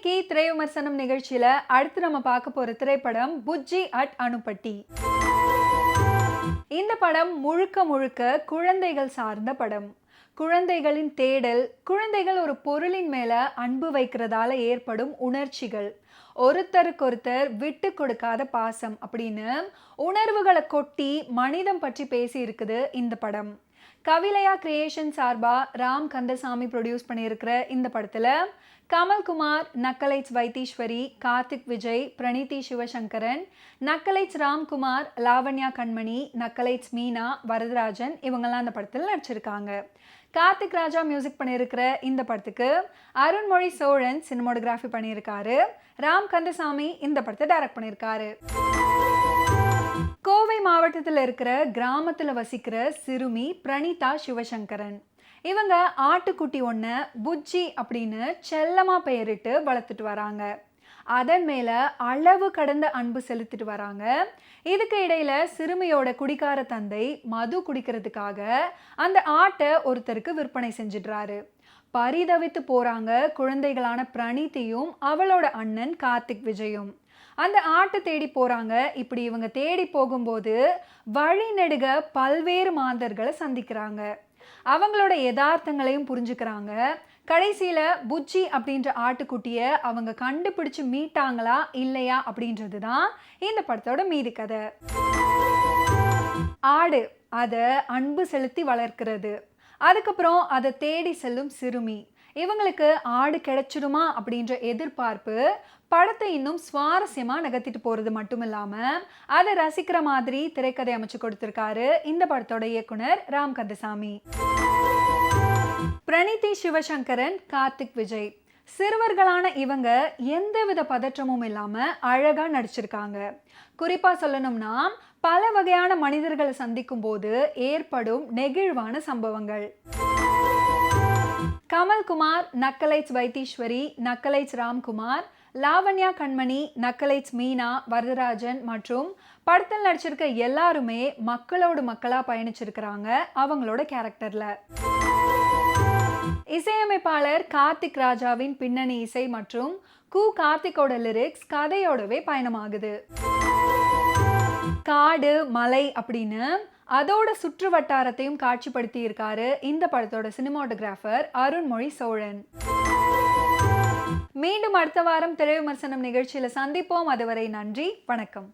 இன்னைக்கு திரை விமர்சனம் நிகழ்ச்சியில அடுத்து நம்ம பார்க்க போற திரைப்படம் புஜ்ஜி அட் அனுப்பட்டி. இந்த படம் முழுக்க முழுக்க குழந்தைகள் சார்ந்த படம். குழந்தைகளின் தேடல், குழந்தைகள் ஒரு பொருளின் மேல அன்பு வைக்கிறதால ஏற்படும் உணர்ச்சிகள், ஒருத்தருக்கொருத்தர் விட்டு கொடுக்காத பாசம் அப்படின்னு உணர்வுகளை கொட்டி மனிதம் பற்றி பேசி இருக்குது இந்த படம். கவிலையா கிரியேஷன் சார்பா ராம் கந்தசாமி ப்ரொடியூஸ் பண்ணியிருக்கிற இந்த படத்துல கமல்குமார், நக்கலைட்ஸ் வைத்தீஸ்வரி, கார்த்திக் விஜய், பிரணீதி சிவசங்கரன், நக்கலைட்ஸ் ராம்குமார், லாவண்யா கண்மணி, நக்கலைட்ஸ் மீனா, வரதராஜன் இவங்கெல்லாம் அந்த படத்தில் நடிச்சிருக்காங்க. கார்த்திக் ராஜா மியூசிக் பண்ணியிருக்கிற இந்த படத்துக்கு அருண்மொழி சோழன் சினிமோட்டோகிராஃபி பண்ணியிருக்காரு. ராம் கந்தசாமி இந்த படத்தை டைரக்ட் பண்ணியிருக்காரு. கோவை மாவட்டத்தில் இருக்கிற கிராமத்தில் வசிக்கிற சிறுமி பிரணீதா சிவசங்கரன். இவங்க ஆட்டுக்குட்டி ஒன்று புஜ்ஜி அப்படின்னு செல்லமாக பெயரிட்டு வளர்த்துட்டு வராங்க. அதன் மேலே அளவு கடந்த அன்பு செலுத்திட்டு வராங்க. இதுக்கு இடையில சிறுமியோட குடிக்கார தந்தை மது குடிக்கிறதுக்காக அந்த ஆட்டை ஒருத்தருக்கு விற்பனை செஞ்சிடுறாரு. பரிதவித்து போறாங்க குழந்தைகளான பிரணீதியும் அவளோட அண்ணன் கார்த்திக் விஜயும். அந்த ஆட்டை தேடி போறாங்க. இப்படி இவங்க தேடி போகும்போது வழி நெடுக பல்வேறு மாந்தர்களை சந்திக்கிறாங்க. அவங்களோட யதார்த்தங்களையும் புரிஞ்சுக்கிறாங்க. கடைசியில புஜ்ஜி அப்படின்ற ஆட்டுக்குட்டியை அவங்க கண்டுபிடிச்சு மீட்டாங்களா இல்லையா அப்படின்றது தான் இந்த படத்தோட மீதி கதை. ஆடு அதை அன்பு செலுத்தி வளர்க்கிறது. அதுக்கப்புறம் அதை தேடி செல்லும் சிறுமி. இவங்களுக்கு ஆடு கிடைச்சிடுமா அப்படின்ற எதிர்பார்ப்பு படத்தை இன்னும் சுவாரஸ்யமாக நகர்த்திட்டு போகிறது மட்டும் இல்லாமல் அதை ரசிக்கிற மாதிரி திரைக்கதை அமைச்சு கொடுத்துருக்காரு இந்த படத்தோட இயக்குனர் ராம் கந்தசாமி. பிரணீதி சிவசங்கரன், கார்த்திக் விஜய் சிறுவர்களான இவங்க எந்தவித பதற்றமும் இல்லாமல் அழகாக நடிச்சிருக்காங்க. குறிப்பாக சொல்லணும்னா பல வகையான மனிதர்களை சந்திக்கும் போது ஏற்படும் நெகிழ்வான சம்பவங்கள். கமல்குமார், நக்கலைட்ஸ் வைத்தீஸ்வரி, நக்கலைட்ஸ் ராம்குமார், லாவண்யா கண்மணி, நக்கலைட்ஸ் மீனா, வரதராஜன் மற்றும் படத்தில் நடிச்சிருக்க எல்லாருமே மக்களோடு மக்களா பயணிச்சிருக்கிறாங்க அவங்களோட கேரக்டர்ல. இசையமைப்பாளர் கார்த்திக் ராஜாவின் பின்னணி இசை மற்றும் கார்த்திக்கோட லிரிக்ஸ் கதையோடவே பயணமாகுது. காடு, மலை அப்படின்னு அதோட சுற்று வட்டாரத்தையும் காட்சிப்படுத்தி இருக்காரு இந்த படத்தோட சினிமாட்டோகிராஃபர் அருண்மொழி சோழன். மீண்டும் அடுத்த வாரம் திரை விமர்சனம் நிகழ்ச்சியில சந்திப்போம். அதுவரை நன்றி, வணக்கம்.